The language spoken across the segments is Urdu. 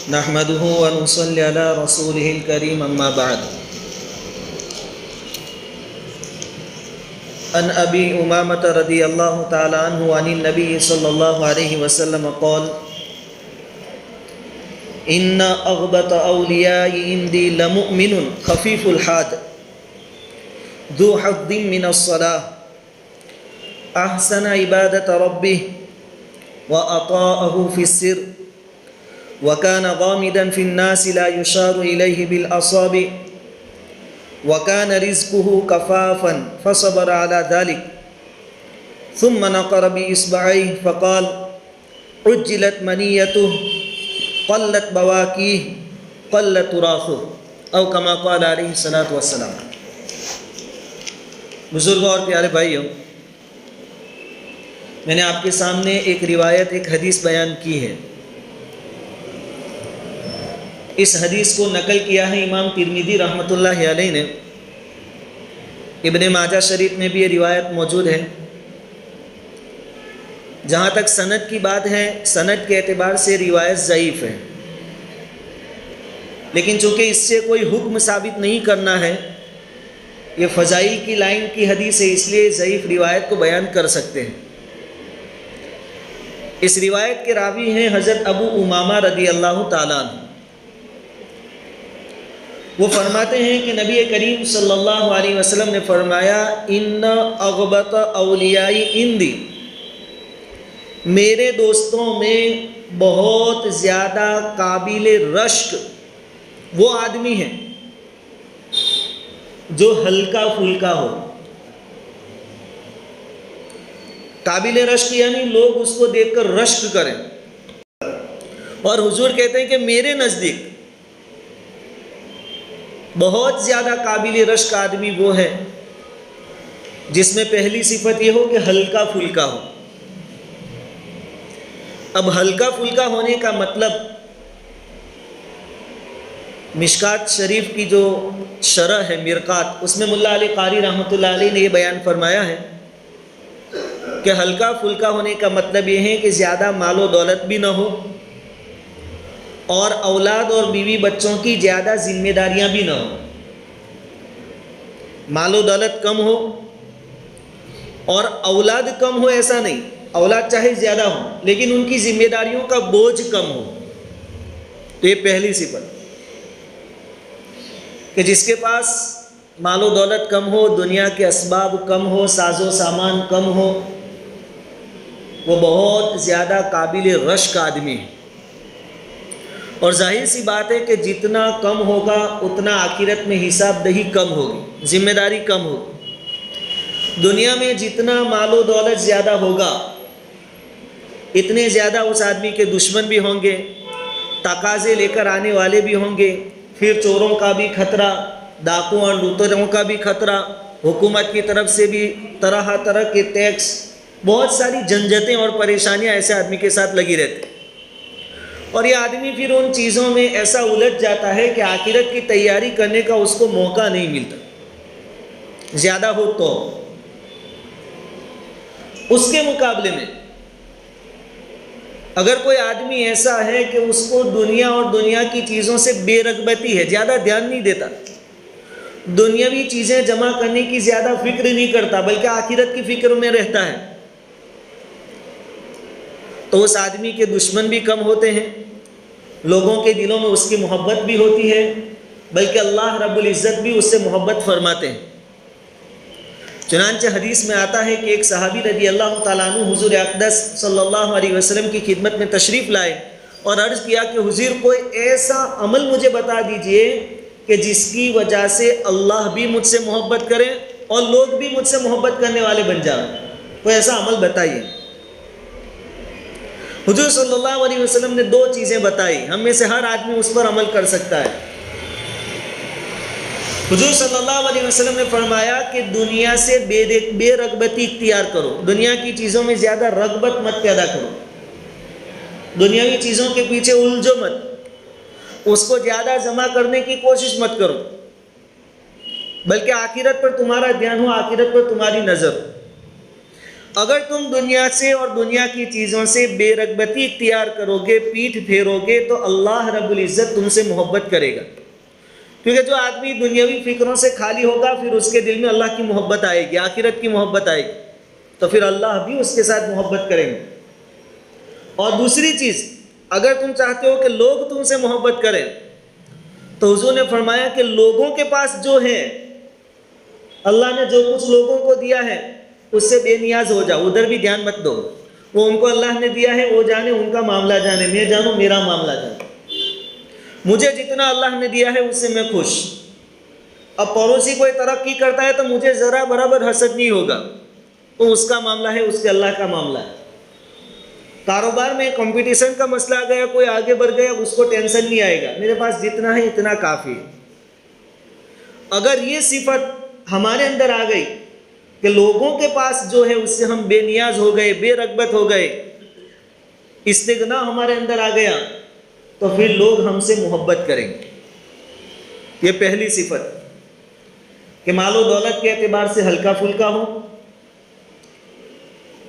نحمده ونصلي على رسوله الكريم أما بعد. عن أبي أمامة رضي الله تعالى عنه عن النبي صلى الله عليه وسلم قال: إن أغبط أولياء عندي لمؤمن خفيف الحاد ذو حظ من الصلاة أحسن عبادة ربه وأطاعه في السر وكان غامدا في الناس لا يشار إليه بالأصابع وكان رزقه كفافا فصبر على ذلك ثم نقر بإصبعيه فقال: عجلت منيته قلت بواكيه قلت تراثه او كما قال علیہ الصلوۃ والسلام. بزرگوں اور پیارے بھائیوں، میں نے آپ کے سامنے ایک روایت، ایک حدیث بیان کی ہے. اس حدیث کو نقل کیا ہے امام ترمذی رحمۃ اللہ علیہ نے. ابن ماجہ شریف میں بھی یہ روایت موجود ہے. جہاں تک سند کی بات ہے، سند کے اعتبار سے روایت ضعیف ہے، لیکن چونکہ اس سے کوئی حکم ثابت نہیں کرنا ہے، یہ فضائل کی لائن کی حدیث ہے، اس لیے ضعیف روایت کو بیان کر سکتے ہیں. اس روایت کے راوی ہیں حضرت ابو امامہ رضی اللہ تعالیٰ عنہ. وہ فرماتے ہیں کہ نبی کریم صلی اللہ علیہ وسلم نے فرمایا: ان اغبط اولیائی عندی، میرے دوستوں میں بہت زیادہ قابل رشک وہ آدمی ہے جو ہلکا پھلکا ہو. قابل رشک یعنی لوگ اس کو دیکھ کر رشک کریں. اور حضور کہتے ہیں کہ میرے نزدیک بہت زیادہ قابل رشک آدمی وہ ہے جس میں پہلی صفت یہ ہو کہ ہلکا پھلکا ہو. اب ہلکا پھلکا ہونے کا مطلب مشکات شریف کی جو شرح ہے مرقات، اس میں ملا علی قاری رحمۃ اللہ علیہ نے یہ بیان فرمایا ہے کہ ہلکا پھلکا ہونے کا مطلب یہ ہے کہ زیادہ مال و دولت بھی نہ ہو اور اولاد اور بیوی بچوں کی زیادہ ذمہ داریاں بھی نہ ہو. مال و دولت کم ہو اور اولاد کم ہو ایسا نہیں، اولاد چاہے زیادہ ہو لیکن ان کی ذمہ داریوں کا بوجھ کم ہو. تو یہ پہلی صفت کہ جس کے پاس مال و دولت کم ہو، دنیا کے اسباب کم ہو، ساز و سامان کم ہو، وہ بہت زیادہ قابل رشک آدمی ہے. اور ظاہر سی بات ہے کہ جتنا کم ہوگا اتنا آخرت میں حساب دہی کم ہوگی، ذمہ داری کم ہوگی. دنیا میں جتنا مال و دولت زیادہ ہوگا اتنے زیادہ اس آدمی کے دشمن بھی ہوں گے، تقاضے لے کر آنے والے بھی ہوں گے، پھر چوروں کا بھی خطرہ، ڈاکوں اور لوٹروں کا بھی خطرہ، حکومت کی طرف سے بھی طرح طرح کے ٹیکس، بہت ساری جھنجھٹیں اور پریشانیاں ایسے آدمی کے ساتھ لگی رہتی. اور یہ آدمی پھر ان چیزوں میں ایسا الجھ جاتا ہے کہ آخرت کی تیاری کرنے کا اس کو موقع نہیں ملتا، زیادہ ہو تو. اس کے مقابلے میں اگر کوئی آدمی ایسا ہے کہ اس کو دنیا اور دنیا کی چیزوں سے بے رغبتی ہے، زیادہ دھیان نہیں دیتا، دنیاوی چیزیں جمع کرنے کی زیادہ فکر نہیں کرتا بلکہ آخرت کی فکر میں رہتا ہے، تو اس آدمی کے دشمن بھی کم ہوتے ہیں، لوگوں کے دلوں میں اس کی محبت بھی ہوتی ہے، بلکہ اللہ رب العزت بھی اس سے محبت فرماتے ہیں. چنانچہ حدیث میں آتا ہے کہ ایک صحابی رضی اللہ تعالیٰ عنہ حضور اقدس صلی اللہ علیہ وسلم کی خدمت میں تشریف لائے اور عرض کیا کہ حضور کوئی ایسا عمل مجھے بتا دیجئے کہ جس کی وجہ سے اللہ بھی مجھ سے محبت کرے اور لوگ بھی مجھ سے محبت کرنے والے بن جائیں. کوئی ایسا عمل بتائیے. حضور صلی اللہ علیہ وسلم نے دو چیزیں بتائی، ہم میں سے ہر آدمی اس پر عمل کر سکتا ہے. حضور صلی اللہ علیہ وسلم نے فرمایا کہ دنیا سے بے رغبتی اختیار کرو، دنیا کی چیزوں میں زیادہ رغبت مت پیدا کرو، دنیاوی چیزوں کے پیچھے الجھو مت، اس کو زیادہ جمع کرنے کی کوشش مت کرو، بلکہ آخرت پر تمہارا دھیان ہو، آخرت پر تمہاری نظر. اگر تم دنیا سے اور دنیا کی چیزوں سے بے رغبتی اختیار کرو گے، پیٹھ پھیرو گے، تو اللہ رب العزت تم سے محبت کرے گا، کیونکہ جو آدمی دنیاوی فکروں سے خالی ہوگا پھر اس کے دل میں اللہ کی محبت آئے گی، آخرت کی محبت آئے گی، تو پھر اللہ بھی اس کے ساتھ محبت کریں گے۔ اور دوسری چیز، اگر تم چاہتے ہو کہ لوگ تم سے محبت کریں تو حضور نے فرمایا کہ لوگوں کے پاس جو ہے، اللہ نے جو کچھ لوگوں کو دیا ہے اس سے بے نیاز ہو جاؤ، ادھر بھی دھیان مت دو، وہ ان کو اللہ نے دیا ہے، وہ جانے ان کا معاملہ جانے، میں جانوں میرا معاملہ جانے، مجھے جتنا اللہ نے دیا ہے اس سے میں خوش۔ اب پڑوسی کوئی ترقی کرتا ہے تو مجھے ذرا برابر حسد نہیں ہوگا، تو اس کا معاملہ ہے، اس کے اللہ کا معاملہ ہے۔ کاروبار میں کمپٹیشن کا مسئلہ آ گیا، کوئی آگے بڑھ گیا، اس کو ٹینشن نہیں آئے گا، میرے پاس جتنا ہے اتنا کافی ہے۔ اگر یہ صفت ہمارے اندر آ گئی کہ لوگوں کے پاس جو ہے اس سے ہم بے نیاز ہو گئے، بے رغبت ہو گئے، استغنا ہمارے اندر آ گیا، تو پھر لوگ ہم سے محبت کریں گے۔ یہ پہلی صفت کہ مال و دولت کے اعتبار سے ہلکا پھلکا ہو۔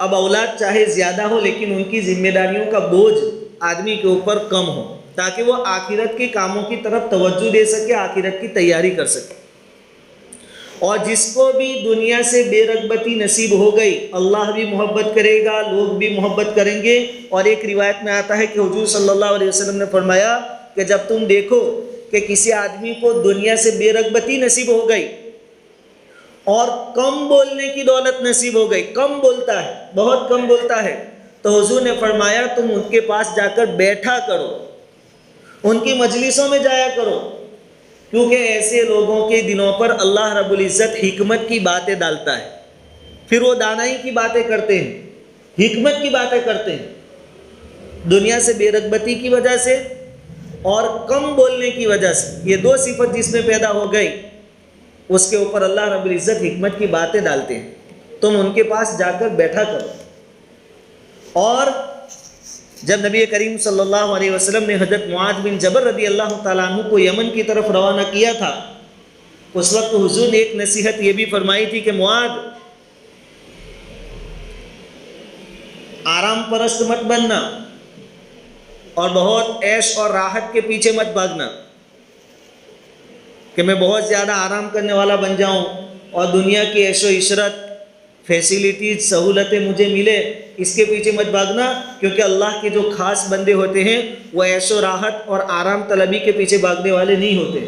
اب اولاد چاہے زیادہ ہو لیکن ان کی ذمہ داریوں کا بوجھ آدمی کے اوپر کم ہو، تاکہ وہ آخرت کے کاموں کی طرف توجہ دے سکے، آخرت کی تیاری کر سکے۔ اور جس کو بھی دنیا سے بے رغبتی نصیب ہو گئی، اللہ بھی محبت کرے گا، لوگ بھی محبت کریں گے۔ اور ایک روایت میں آتا ہے کہ حضور صلی اللہ علیہ وسلم نے فرمایا کہ جب تم دیکھو کہ کسی آدمی کو دنیا سے بے رغبتی نصیب ہو گئی اور کم بولنے کی دولت نصیب ہو گئی، کم بولتا ہے، بہت کم بولتا ہے، تو حضور نے فرمایا تم ان کے پاس جا کر بیٹھا کرو، ان کی مجلسوں میں جایا کرو، کیونکہ ایسے لوگوں کے دلوں پر اللہ رب العزت حکمت کی باتیں ڈالتا ہے، پھر وہ دانائی کی باتیں کرتے ہیں، حکمت کی باتیں کرتے ہیں۔ دنیا سے بے رغبتی کی وجہ سے اور کم بولنے کی وجہ سے، یہ دو صفت جس میں پیدا ہو گئی، اس کے اوپر اللہ رب العزت حکمت کی باتیں ڈالتے ہیں، تم ان کے پاس جا کر بیٹھا کرو۔ اور جب نبی کریم صلی اللہ علیہ وسلم نے حضرت معاذ بن جبل رضی اللہ تعالیٰ عنہ کو یمن کی طرف روانہ کیا تھا، اس وقت حضور نے ایک نصیحت یہ بھی فرمائی تھی کہ معاذ، آرام پرست مت بننا اور بہت عیش اور راحت کے پیچھے مت بھاگنا کہ میں بہت زیادہ آرام کرنے والا بن جاؤں اور دنیا کی عیش و عشرت، فیسیلیٹیز، سہولتیں مجھے ملے، اس کے پیچھے مت بھاگنا، کیونکہ اللہ کے جو خاص بندے ہوتے ہیں وہ عیش و راحت اور آرام طلبی کے پیچھے بھاگنے والے نہیں ہوتے،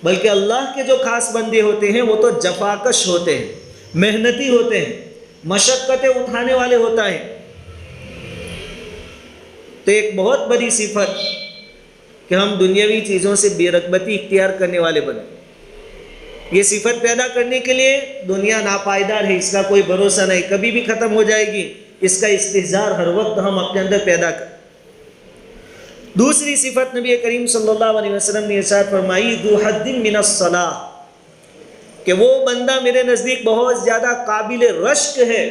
بلکہ اللہ کے جو خاص بندے ہوتے ہیں وہ تو جفاکش ہوتے ہیں، محنتی ہوتے ہیں، مشقتیں اٹھانے والے ہوتا ہے۔ تو ایک بہت بڑی صفت کہ ہم دنیاوی چیزوں سے بے رغبتی اختیار کرنے والے بنے۔ یہ صفت پیدا کرنے کے لیے دنیا ناپائیدار ہے، اس کا کوئی بھروسہ نہیں، کبھی بھی ختم ہو جائے گی، اس کا استحضار ہر وقت ہم اپنے اندر پیدا کریں۔ دوسری صفت نبی کریم صلی اللہ علیہ وسلم نے ارشاد فرمائی، ذو حد من الصلاۃ، کہ وہ بندہ میرے نزدیک بہت زیادہ قابل رشک ہے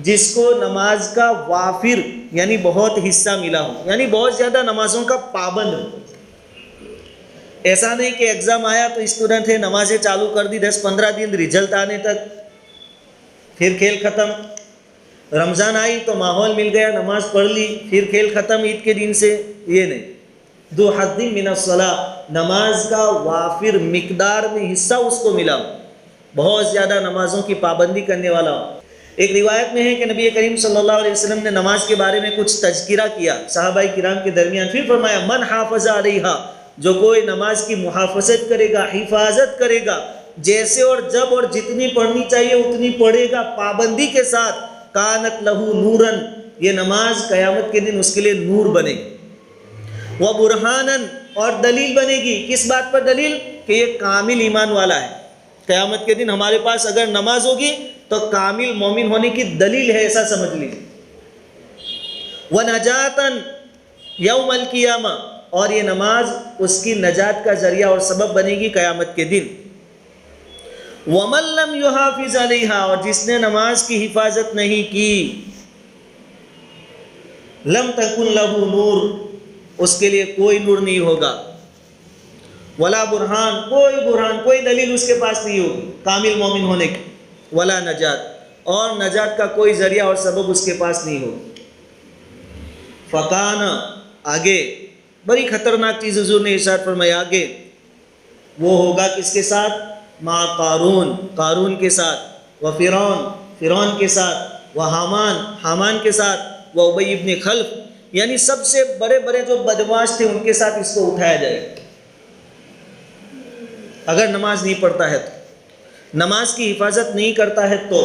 جس کو نماز کا وافر یعنی بہت حصہ ملا ہو، یعنی بہت زیادہ نمازوں کا پابند ہو۔ ایسا نہیں کہ ایگزام آیا تو اسٹوڈنٹ ہے، نمازیں چالو کر دی 10-15 دن رزلٹ آنے تک، پھر کھیل ختم۔ رمضان آئی تو ماحول مل گیا، نماز پڑھ لی، پھر کھیل ختم عید کے دن سے، یہ نہیں۔ ذو حد من الصلاۃ، نماز کا وافر مقدار میں حصہ اس کو ملا ہو، بہت زیادہ نمازوں کی پابندی کرنے والا ہو۔ ایک روایت میں ہے کہ نبی کریم صلی اللہ علیہ وسلم نے نماز کے بارے میں کچھ تذکرہ کیا صحابہ کرام کے درمیان، پھر فرمایا من حافظ علیہا، جو کوئی نماز کی محافظت کرے گا، حفاظت کرے گا، جیسے اور جب اور جتنی پڑھنی چاہیے اتنی پڑھے گا پابندی کے ساتھ، کانت لہو نورن، یہ نماز قیامت کے دن اس کے لیے نور بنے گی، وہ برہانن، اور دلیل بنے گی۔ کس بات پر دلیل؟ کہ یہ کامل ایمان والا ہے۔ قیامت کے دن ہمارے پاس اگر نماز ہوگی تو کامل مومن ہونے کی دلیل ہے، ایسا سمجھ لیجیے۔ وَنَجَاتًا یوم القیامہ، اور یہ نماز اس کی نجات کا ذریعہ اور سبب بنے گی قیامت کے دن۔ وَمَن لَّمْ يُحَافِظْ عَلَيْهَا، اور جس نے نماز کی حفاظت نہیں کی، لَمْ تَكُن لَّهُ نور، اس کے لیے کوئی نور نہیں ہوگا، ولا برہان، کوئی برہان، کوئی دلیل اس کے پاس نہیں ہوگی کامل مومن ہونے کی، ولا نجات، اور نجات کا کوئی ذریعہ اور سبب اس کے پاس نہیں ہو. فکان آگے بڑی خطرناک چیز حضور نے ارشاد فرمایا آگے وہ ہوگا کس کے ساتھ؟ مع قارون، قارون کے ساتھ، و فرعون کے ساتھ، و حامان کے ساتھ، و ابی ابن خلف، یعنی سب سے بڑے بڑے جو بدمعاش تھے ان کے ساتھ اس کو اٹھایا جائے گا. اگر نماز نہیں پڑھتا ہے تو، نماز کی حفاظت نہیں کرتا ہے تو.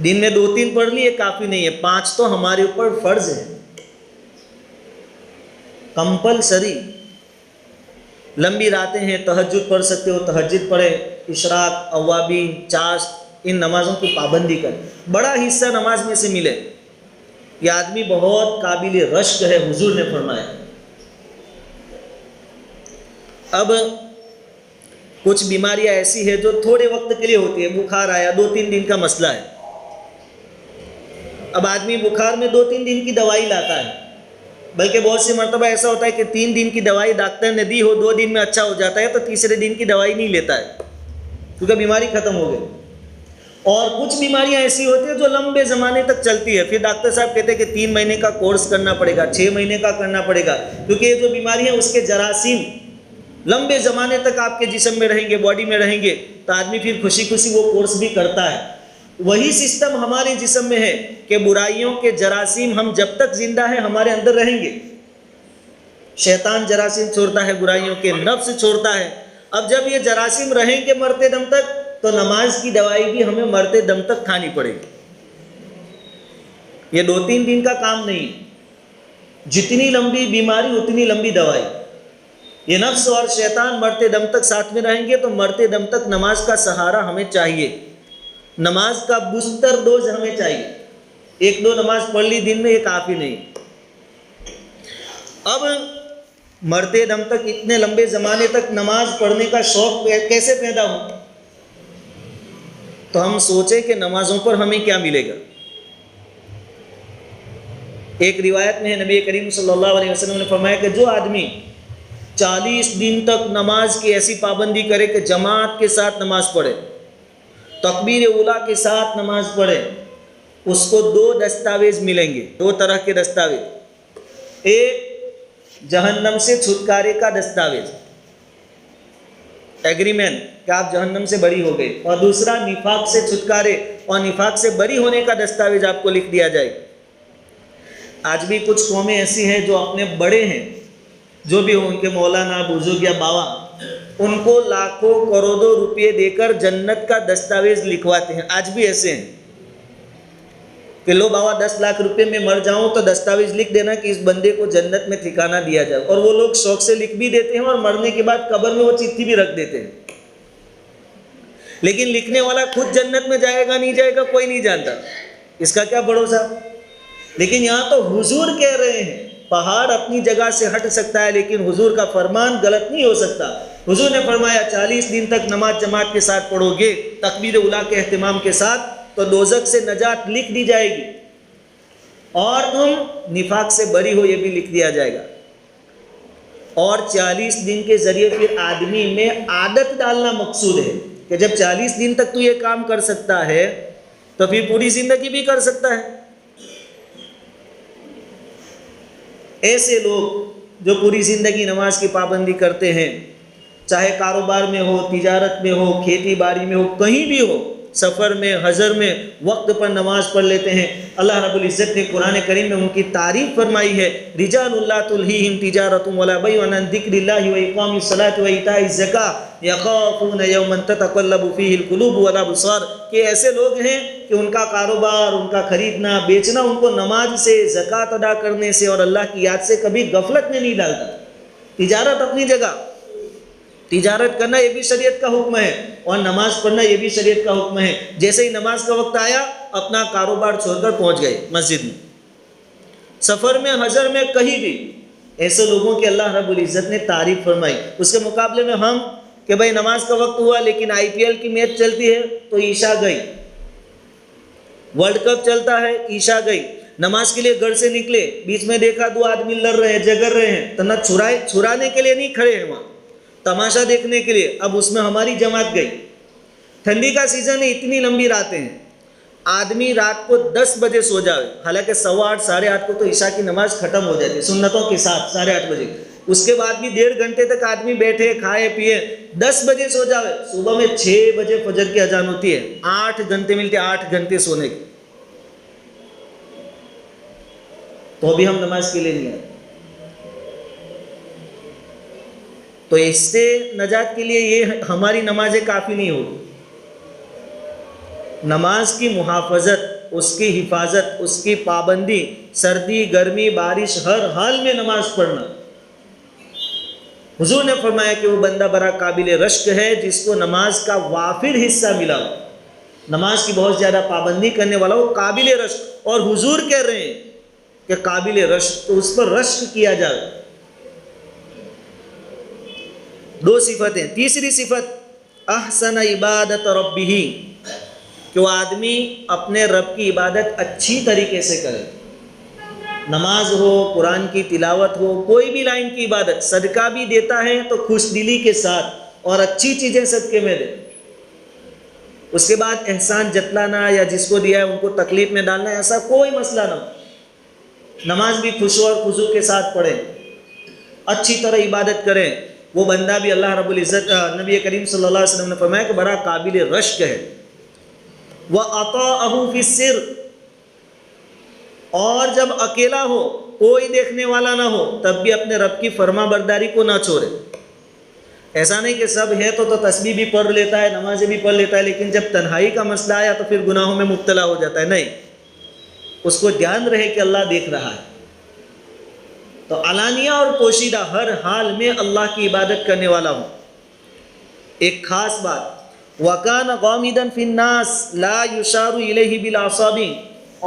دن میں 2-3 پڑھ لیے کافی نہیں ہے، 5 تو ہمارے اوپر فرض ہے، کمپلسری. لمبی راتیں ہیں، تہجد پڑھ سکتے ہو تہجد پڑھے، اشراق، اوابین، چاشت، ان نمازوں کی پابندی کریں. بڑا حصہ نماز میں سے ملے. یہ آدمی بہت قابل رشک ہے، حضور نے فرمایا. اب کچھ بیماریاں ایسی ہیں جو تھوڑے وقت کے لیے ہوتی ہے. بخار آیا، 2-3 دن کا مسئلہ ہے. اب آدمی بخار میں 2-3 دن کی دوائی لاتا ہے، بلکہ بہت سی مرتبہ ایسا ہوتا ہے کہ 3 دن کی دوائی ڈاکٹر نے دی ہو، 2 دن میں اچھا ہو جاتا ہے، تو تیسرے دن کی دوائی نہیں لیتا ہے کیونکہ بیماری ختم ہو گئی. اور کچھ بیماریاں ایسی ہوتی ہیں جو لمبے زمانے تک چلتی ہے. پھر ڈاکٹر صاحب کہتے ہیں کہ 3 مہینے کا کورس کرنا پڑے گا، 6 مہینے کا کرنا پڑے گا، کیونکہ یہ جو بیماری ہے اس کے جراثیم لمبے زمانے تک آپ کے جسم میں رہیں گے، باڈی میں رہیں گے. تو آدمی پھر خوشی خوشی وہ کورس بھی کرتا ہے. وہی سسٹم ہمارے جسم میں ہے کہ برائیوں کے جراثیم ہم جب تک زندہ ہیں ہمارے اندر رہیں گے. شیطان جراثیم چھوڑتا ہے برائیوں کے، نفس چھوڑتا ہے. اب جب یہ جراثیم رہیں گے مرتے دم تک تو نماز کی دوائی بھی ہمیں مرتے دم تک کھانی پڑے گی. یہ 2-3 دن کا کام نہیں. جتنی لمبی بیماری اتنی لمبی دوائی. یہ نفس اور شیطان مرتے دم تک ساتھ میں رہیں گے تو مرتے دم تک نماز کا سہارا ہمیں چاہیے، نماز کا بوسٹر ڈوز ہمیں چاہیے. 1-2 نماز پڑھ لی دن میں یہ کافی نہیں. اب مرتے دم تک اتنے لمبے زمانے تک نماز پڑھنے کا شوق کیسے پیدا ہو؟ تو ہم سوچیں کہ نمازوں پر ہمیں کیا ملے گا. ایک روایت میں نبی کریم صلی اللہ علیہ وسلم نے فرمایا کہ جو آدمی 40 دن تک نماز کی ایسی پابندی کرے کہ جماعت کے ساتھ نماز پڑھے، تکبیر اولیٰ کے ساتھ نماز پڑھے، اس کو 2 دستاویز ملیں گے، 2 طرح کے دستاویز. ایک جہنم سے چھٹکارے کا دستاویز، ایگریمنٹ کہ آپ جہنم سے بری ہو گئے، اور دوسرا نفاق سے چھٹکارے اور نفاق سے بری ہونے کا دستاویز آپ کو لکھ دیا جائے. آج بھی کچھ قومیں ایسی ہیں جو اپنے بڑے ہیں، جو بھی ہوں ان کے مولانا، بزرگ یا باوا، ان کو لاکھوں کروڑوں روپے دے کر جنت کا دستاویز لکھواتے ہیں. آج بھی ایسے ہیں کہ لو باوا 10 لاکھ روپے میں مر جاؤں تو دستاویز لکھ دینا کہ اس بندے کو جنت میں ٹھکانہ دیا جائے. اور وہ لوگ شوق سے لکھ بھی دیتے ہیں اور مرنے کے بعد قبر میں وہ چٹھی بھی رکھ دیتے ہیں. لیکن لکھنے والا خود جنت میں جائے گا نہیں جائے گا کوئی نہیں جانتا، اس کا کیا بھروسہ. لیکن یہاں تو حضور کہہ رہے ہیں پہاڑ اپنی جگہ سے ہٹ سکتا ہے لیکن حضور کا فرمان غلط نہیں ہو سکتا. حضور نے فرمایا 40 دن تک نماز جماعت کے ساتھ پڑھو گے، تکبیر اولیٰ کے اہتمام کے ساتھ، تو دوزخ سے نجات لکھ دی جائے گی، اور تم نفاق سے بری ہو یہ بھی لکھ دیا جائے گا. اور 40 دن کے ذریعے پھر آدمی میں عادت ڈالنا مقصود ہے کہ جب 40 دن تک تو یہ کام کر سکتا ہے تو پھر پوری زندگی بھی کر سکتا ہے. ایسے لوگ جو پوری زندگی نماز کی پابندی کرتے ہیں، چاہے کاروبار میں ہو، تجارت میں ہو، کھیتی باڑی میں ہو، کہیں بھی ہو، سفر میں، حضر میں، وقت پر نماز پڑھ لیتے ہیں. اللہ رب العزت نے قرآن کریم میں ان کی تعریف فرمائی ہے، رجال لا تلہیہم تجارۃ ولا بیع عن ذکر اللہ واقام الصلاۃ وایتاء الزکاۃ یخافون یوما تتقلب فیہ القلوب والابصار، کہ ایسے لوگ ہیں کہ ان کا کاروبار، ان کا خریدنا بیچنا ان کو نماز سے، زکوٰۃ ادا کرنے سے اور اللہ کی یاد سے کبھی غفلت میں نہیں ڈالتا. تجارت اپنی جگہ، تجارت کرنا یہ بھی شریعت کا حکم ہے، اور نماز پڑھنا یہ بھی شریعت کا حکم ہے. جیسے ہی نماز کا وقت آیا اپنا کاروبار چھوڑ کر پہنچ گئے مسجد میں، سفر میں، حضر میں، کہیں بھی. ایسے لوگوں کی اللہ رب العزت نے تعریف فرمائی. اس کے مقابلے میں ہم کہ بھائی نماز کا وقت ہوا لیکن IPL کی میچ چلتی ہے تو عشاء گئی، ورلڈ کپ چلتا ہے عشاء گئی، نماز کے لیے گھر سے نکلے، بیچ میں دیکھا 2 آدمی لڑ رہے ہیں، جگر رہے ہیں، تو نہ چھڑانے کے لیے نہیں کھڑے ہیں وہاں، تماشا دیکھنے کے لیے. اب اس میں ہماری جماعت گئی. ٹھنڈی کا سیزن ہے، اتنی لمبی راتیں ہیں، آدمی رات کو 10 بجے سو جائے، حالانکہ 8:15 8:30 کو تو عشاء کی نماز ختم ہو جاتی ہے سنتوں کے ساتھ 8:30 بجے، اس کے بعد بھی 1.5 گھنٹے تک آدمی بیٹھے کھائے پیے، 10 بجے سو جائے، صبح میں 6 بجے فجر کی اذان ہوتی ہے، 8 گھنٹے ملتے، 8 گھنٹے سونے کے، تو بھی ہم نماز کے لیے نہیں آتے۔ تو اس سے نجات کے لیے یہ ہماری نمازیں کافی نہیں ہوگی، نماز کی محافظت، اس کی حفاظت، اس کی پابندی، سردی گرمی بارش ہر حال میں نماز پڑھنا۔ حضور نے فرمایا کہ وہ بندہ بڑا قابل رشک ہے جس کو نماز کا وافر حصہ ملا، نماز کی بہت زیادہ پابندی کرنے والا وہ قابل رشک، اور حضور کہہ رہے ہیں کہ قابل رشک، تو اس پر رشک کیا جائے۔ 2 صفتیں۔ تیسری صفت احسن عبادت ربہ، کہ وہ آدمی اپنے رب کی عبادت اچھی طریقے سے کرے، نماز ہو، قرآن کی تلاوت ہو، کوئی بھی لائن کی عبادت، صدقہ بھی دیتا ہے تو خوش دلی کے ساتھ اور اچھی چیزیں صدقے میں دے، اس کے بعد احسان جتلانا یا جس کو دیا ہے ان کو تکلیف میں ڈالنا، ایسا کوئی مسئلہ نہ ہو، نماز بھی خشوع اور خضوع کے ساتھ پڑھیں، اچھی طرح عبادت کریں، وہ بندہ بھی اللہ رب العزت، نبی کریم صلی اللہ علیہ وسلم نے فرمایا کہ بڑا قابل رشک ہے۔ وَأَطَاعَهُ فِي السِّرِّ، اور جب اکیلا ہو، کوئی دیکھنے والا نہ ہو، تب بھی اپنے رب کی فرما برداری کو نہ چھوڑے۔ ایسا نہیں کہ سب ہے تو تسبیح بھی پڑھ لیتا ہے، نمازیں بھی پڑھ لیتا ہے، لیکن جب تنہائی کا مسئلہ آیا تو پھر گناہوں میں مبتلا ہو جاتا ہے، نہیں، اس کو دھیان رہے کہ اللہ دیکھ رہا ہے، تو علانیہ اور پوشیدہ ہر حال میں اللہ کی عبادت کرنے والا ہوں۔ ایک خاص بات، وَكَانَ غَامِدًا فِي النَّاسِ لَا يُشَارُ إِلَيْهِ بِالْأَصَابِعِ،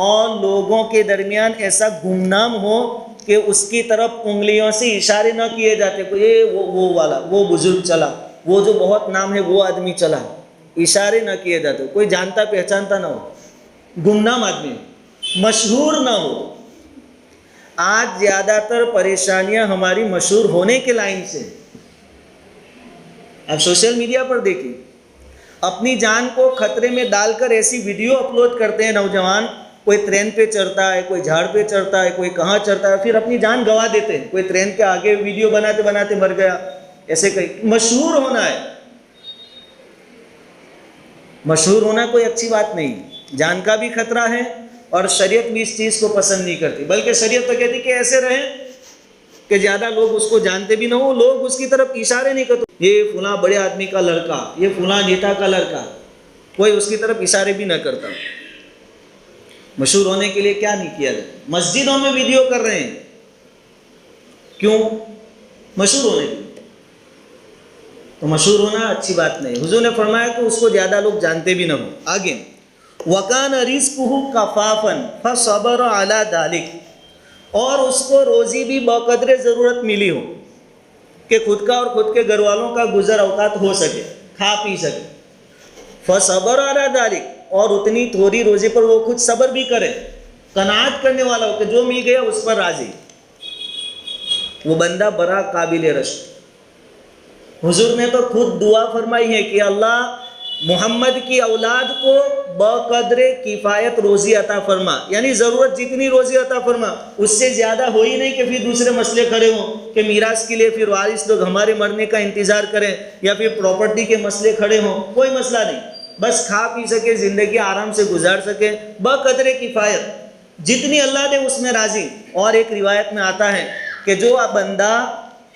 اور لوگوں کے درمیان ایسا گمنام ہو کہ اس کی طرف انگلیوں سے اشارے نہ کیے جاتے، وہ والا، وہ بزرگ چلا، وہ جو بہت نام ہے وہ آدمی چلا، اشارے نہ کیے جاتے، کوئی جانتا پہچانتا نہ ہو، گمنام آدمی، مشہور نہ ہو۔ آج زیادہ تر پریشانیاں ہماری مشہور ہونے کے لائن سے، اب سوشل میڈیا پر دیکھیں، اپنی جان کو خطرے میں ڈال کر ایسی ویڈیو اپلوڈ کرتے ہیں نوجوان، کوئی ٹرین پہ چڑھتا ہے، کوئی جھاڑ پہ چڑھتا ہے، کوئی کہاں چڑھتا ہے، پھر اپنی جان گنوا دیتے ہیں، کوئی ٹرین کے آگے ویڈیو بناتے بناتے مر گیا، ایسے کہیں۔ مشہور ہونا ہے، مشہور ہونا کوئی اچھی بات نہیں، جان کا بھی خطرہ ہے، اور شریعت بھی اس چیز کو پسند نہیں کرتی، بلکہ شریعت تو کہتی کہ ایسے رہیں کہ زیادہ لوگ اس کو جانتے بھی نہ ہو، لوگ اس کی طرف اشارے نہیں کرتے، یہ فلاں بڑے آدمی کا لڑکا، یہ فلاں نیتا کا لڑکا، کوئی اس کی طرف اشارے بھی نہ کرتا۔ مشہور ہونے کے لیے کیا نہیں کیا جائے؟ مسجدوں میں ویڈیو کر رہے ہیں، کیوں؟ مشہور ہونے کے لیے، تو مشہور ہونا اچھی بات نہیں۔ حضور نے فرمایا کہ اس کو زیادہ لوگ جانتے بھی نہ ہو۔ آگے، وَكَانَ رِزْقُهُ كَفَافًا فَصَبَرَ عَلَى ذَلِكَ، اور اس کو روزی بھی بقدر ضرورت ملی ہو کہ خود کا اور خود کے گھر والوں کا گزر اوقات ہو سکے، کھا پی سکے، فَصَبَرَ عَلَى ذَلِكَ، اور اتنی تھوڑی روزی پر وہ خود صبر بھی کرے، قناعت کرنے والا ہو کہ جو مل گیا اس پر راضی، وہ بندہ بڑا قابل رشک۔ حضور نے تو خود دعا فرمائی ہے کہ اللہ محمد کی اولاد کو بقدر کفایت روزی عطا فرما، یعنی ضرورت جتنی روزی عطا فرما، اس سے زیادہ ہو ہی نہیں کہ پھر دوسرے مسئلے کھڑے ہوں کہ میراث کے لیے پھر وارث لوگ ہمارے مرنے کا انتظار کریں، یا پھر پراپرٹی کے مسئلے کھڑے ہوں، کوئی مسئلہ نہیں، بس کھا پی سکے، زندگی آرام سے گزار سکے، بقدر کفایت جتنی اللہ دے اس میں راضی۔ اور ایک روایت میں آتا ہے کہ جو بندہ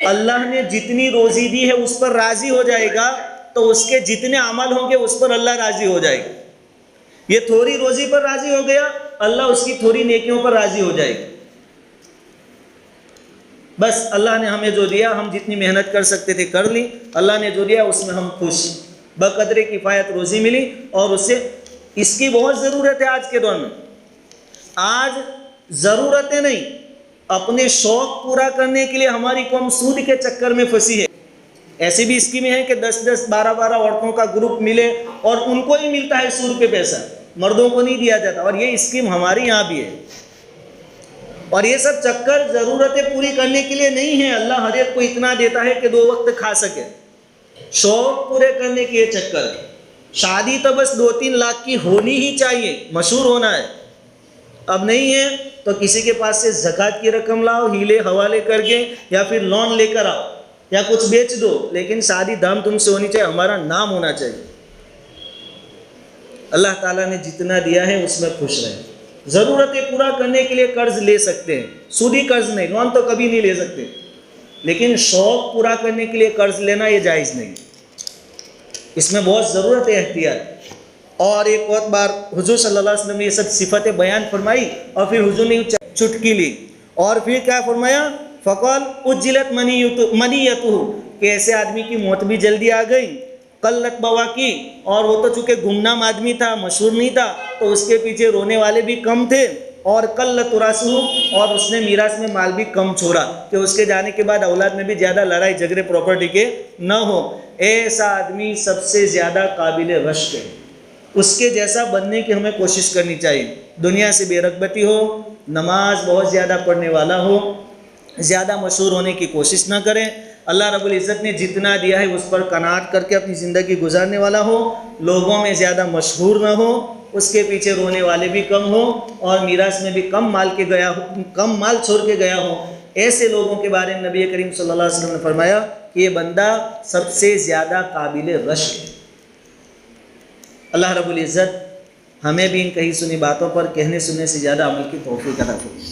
اللہ نے جتنی روزی دی ہے اس پر راضی ہو جائے گا تو اس کے جتنے عمل ہوں گے اس پر اللہ راضی ہو جائے گا۔ یہ تھوڑی روزی پر راضی ہو گیا، اللہ اس کی تھوڑی نیکیوں پر راضی ہو جائے گا۔ بس اللہ نے ہمیں جو دیا، ہم جتنی محنت کر سکتے تھے کر لی، اللہ نے جو دیا اس میں ہم خوش، بقدر کفایت روزی ملی، اور اس سے اس کی بہت ضرورت ہے آج کے دور میں۔ آج ضرورتیں نہیں، اپنے شوق پورا کرنے کے لیے ہماری قوم سود کے چکر میں پھنسی ہے۔ ایسی بھی اسکیمیں ہیں کہ 10-10 12-12 عورتوں کا گروپ ملے اور ان کو ہی ملتا ہے سود پہ پیسہ، مردوں کو نہیں دیا جاتا، اور یہ اسکیم ہمارے یہاں بھی ہے۔ اور یہ سب چکر ضرورتیں پوری کرنے کے لیے نہیں ہے، اللہ ہر ایک کو اتنا دیتا ہے کہ 2 وقت کھا سکے، شوق پورے کرنے کے یہ چکر ہے۔ شادی تو بس 2-3 لاکھ کی ہونی ہی چاہیے، مشہور ہونا ہے. اب نہیں ہے تو کسی کے پاس سے زکوٰۃ کی رقم لاؤ ہیلے حوالے کر کے، یا پھر لون لے کر آؤ، یا کچھ بیچ دو، لیکن شادی دھام تم سے ہونی چاہیے، ہمارا نام ہونا چاہیے. اللہ تعالیٰ نے جتنا دیا ہے اس میں خوش رہیں. ضرورتیں پورا کرنے کے لیے قرض لے سکتے ہیں، سودی قرض نہیں، لون تو کبھی نہیں لے سکتے، لیکن شوق پورا کرنے کے لیے قرض لینا یہ جائز نہیں، اس میں بہت ضرورت ہے احتیاط. اور ایک بہت بار حضور صلی اللہ علیہ وسلم نے یہ سب صفتیں بیان فرمائی، اور پھر حضور نے چٹکی لی، اور پھر کیا فرمایا؟ فقال اجلت منیتہ، کہ ایسے آدمی کی موت بھی جلدی آ گئی. قلت بواکی، اور وہ تو چونکہ گمنام آدمی تھا، مشہور نہیں تھا، تو اس کے پیچھے رونے والے بھی کم تھے. اور قلت تراثہ، اور اس نے میراث میں مال بھی کم چھوڑا کہ اس کے جانے کے بعد اولاد میں بھی زیادہ لڑائی جھگڑے پراپرٹی کے نہ ہو. ایسا آدمی سب سے زیادہ قابل رشک ہے، اس کے جیسا بننے کی ہمیں کوشش کرنی چاہیے. دنیا سے بے رغبتی ہو، نماز بہت زیادہ پڑھنے والا ہو، زیادہ مشہور ہونے کی کوشش نہ کریں. اللہ رب العزت نے جتنا دیا ہے اس پر قناعت کر کے اپنی زندگی گزارنے والا ہو، لوگوں میں زیادہ مشہور نہ ہو، اس کے پیچھے رونے والے بھی کم ہوں، اور میراث میں بھی کم مال چھوڑ کے گیا ہو. ایسے لوگوں کے بارے میں نبی کریم صلی اللہ علیہ وسلم نے فرمایا کہ یہ بندہ سب سے زیادہ قابل رشک ہے. اللہ رب العزت ہمیں بھی ان کہی سنی باتوں پر کہنے سننے سے زیادہ عمل کی توفیق عطا فرمائے.